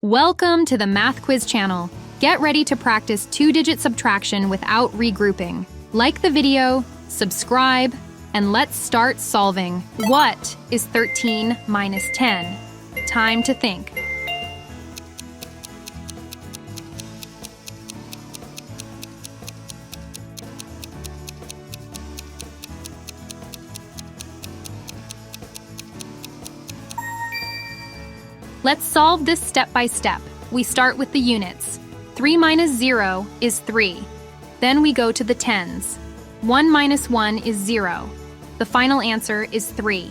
Welcome to the Math Quiz channel. Get ready to practice two-digit subtraction without regrouping. Like the video, subscribe, and let's start solving. What is 13 minus 10? Time to think. Let's solve this step by step. We start with the units. 3 minus 0 is 3. Then we go to the tens. 1 minus 1 is 0. The final answer is 3.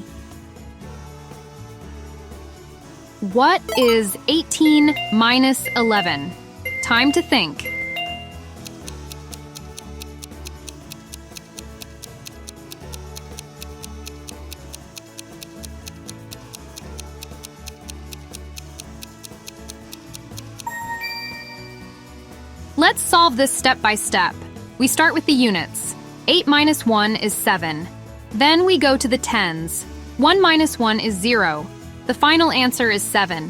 What is 18 minus 11? Time to think. Let's solve this step by step. We start with the units. 8 minus 1 is 7. Then we go to the tens. 1 minus 1 is 0. The final answer is 7.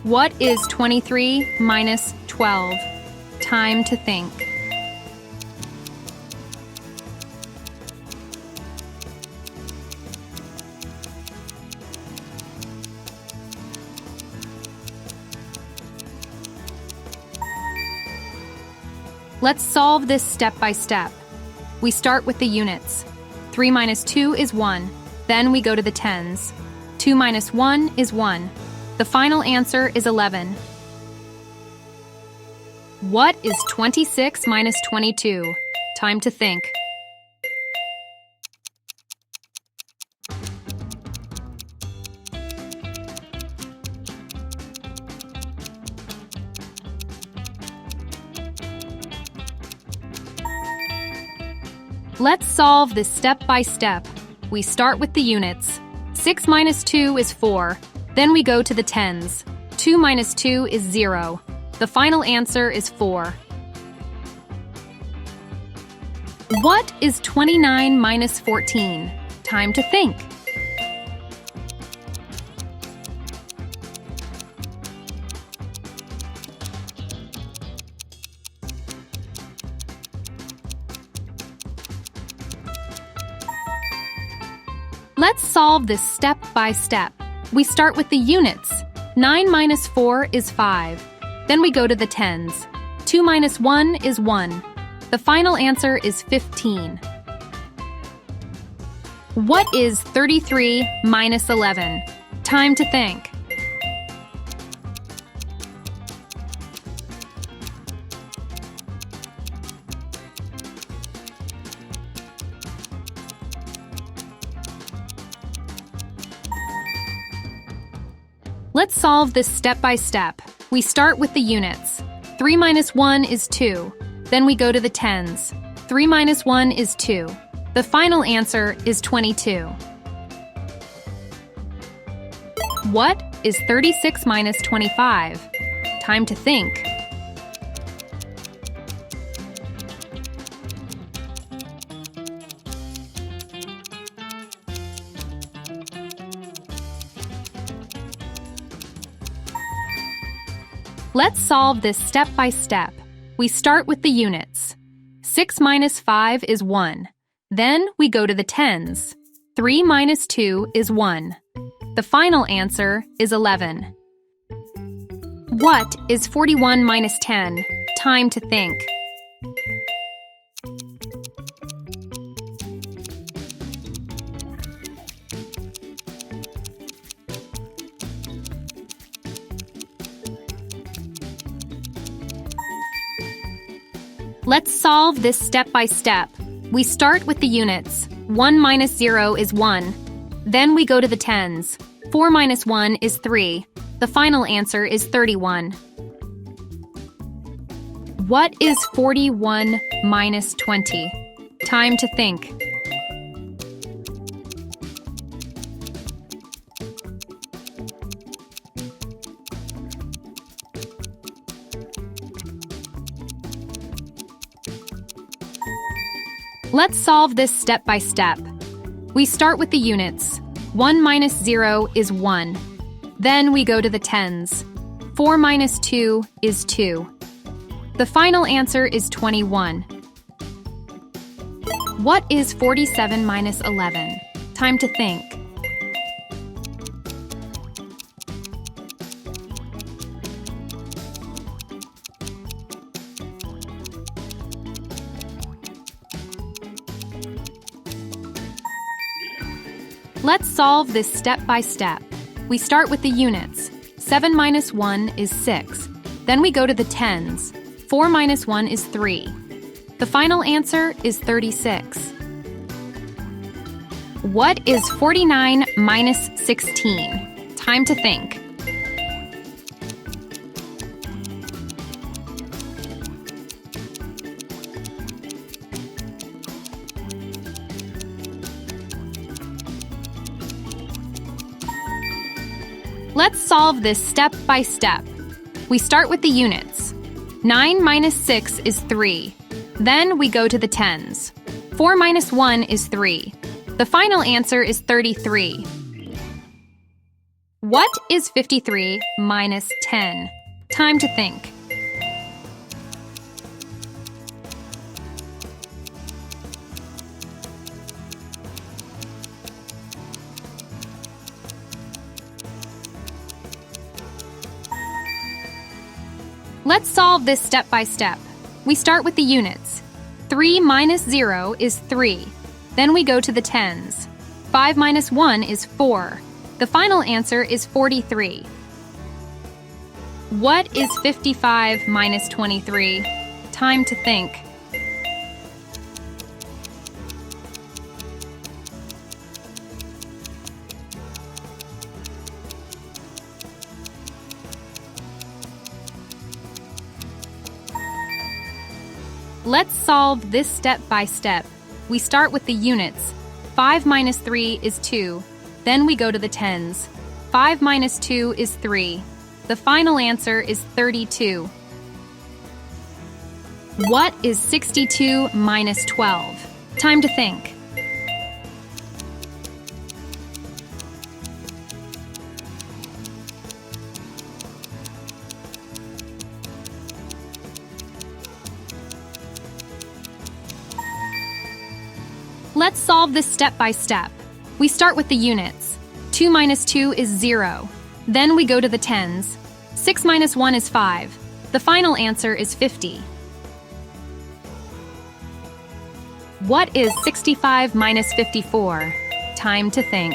What is 23 minus 12? Time to think. Let's solve this step by step. We start with the units. 3 minus 2 is 1. Then we go to the tens. 2 minus 1 is 1. The final answer is 11. What is 26 minus 22? Time to think. Let's solve this step by step. We start with the units. 6 minus 2 is 4. Then we go to the tens. 2 minus 2 is 0. The final answer is 4. What is 29 minus 14? Time to think. Let's solve this step by step. We start with the units. 9 minus 4 is 5. Then we go to the tens. 2 minus 1 is 1. The final answer is 15. What is 33 minus 11? Time to think. Let's solve this step by step. We start with the units. 3 minus 1 is 2. Then we go to the tens. 3 minus 1 is 2. The final answer is 22. What is 36 minus 25? Time to think. Let's solve this step by step. We start with the units. 6 minus 5 is 1. Then we go to the tens. 3 minus 2 is 1. The final answer is 11. What is 41 minus 10? Time to think. Let's solve this step by step. We start with the units. 1 minus 0 is 1. Then we go to the tens. 4 minus 1 is 3. The final answer is 31. What is 41 minus 20? Time to think. Let's solve this step by step. We start with the units. 1 minus 0 is 1. Then we go to the tens. 4 minus 2 is 2. The final answer is 21. What is 47 minus 11? Time to think. Let's solve this step by step. We start with the units. 7 minus 1 is 6. Then we go to the tens. 4 minus 1 is 3. The final answer is 36. What is 49 minus 16? Time to think. Let's solve this step by step. We start with the units. 9 minus 6 is 3. Then we go to the tens. 4 minus 1 is 3. The final answer is 33. What is 53 minus 10? Time to think. Let's solve this step by step. We start with the units. 3 minus 0 is 3. Then we go to the tens. 5 minus 1 is 4. The final answer is 43. What is 55 minus 23? Time to think. Let's solve this step by step. We start with the units. 5 minus 3 is 2. Then we go to the tens. 5 minus 2 is 3. The final answer is 32. What is 62 minus 12? Time to think. Let's solve this step by step. We start with the units. 2 minus 2 is 0. Then we go to the tens. 6 minus 1 is 5. The final answer is 50. What is 65 minus 54? Time to think.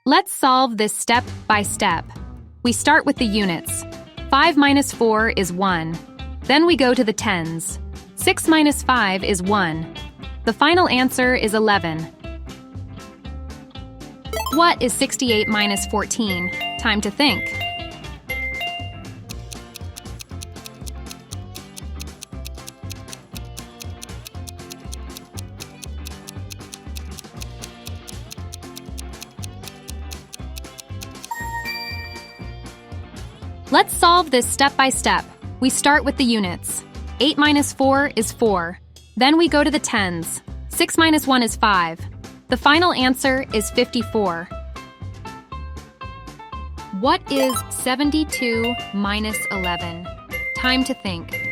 Let's solve this step by step. We start with the units. 5 minus 4 is 1. Then we go to the tens. 6 minus 5 is 1. The final answer is 11. What is 68 minus 14? Time to think. Let's solve this step by step. We start with the units. 8 minus 4 is 4. Then we go to the tens. 6 minus 1 is 5. The final answer is 54. What is 72 minus 11? Time to think.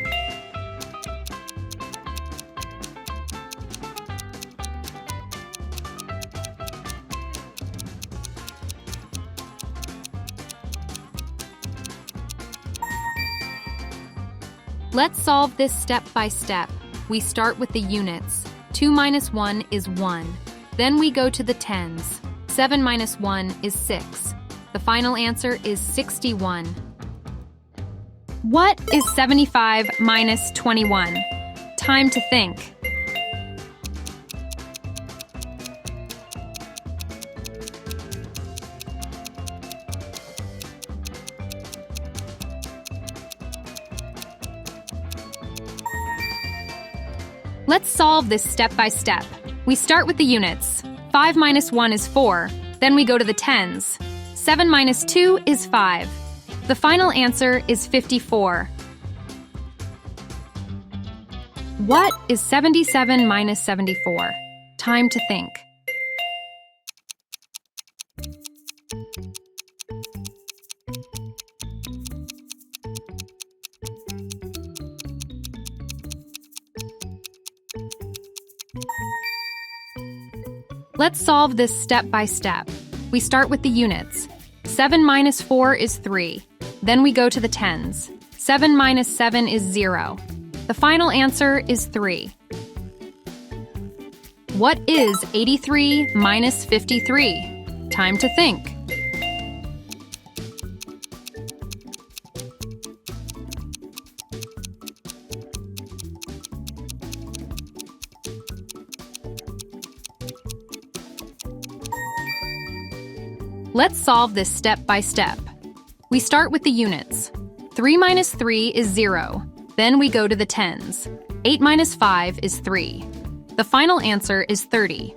Let's solve this step by step. We start with the units. 2 minus 1 is 1. Then we go to the tens. 7 minus 1 is 6. The final answer is 61. What is 75 minus 21? Time to think. Let's solve this step by step. We start with the units. 5 minus 1 is 4. Then we go to the tens. 7 minus 2 is 5. The final answer is 54. What is 77 minus 74? Time to think. Let's solve this step by step. We start with the units. 7 minus 4 is 3. Then we go to the tens. 7 minus 7 is 0. The final answer is 3. What is 83 minus 53? Time to think. Let's solve this step by step. We start with the units. 3 minus 3 is 0. Then we go to the tens. 8 minus 5 is 3. The final answer is 30.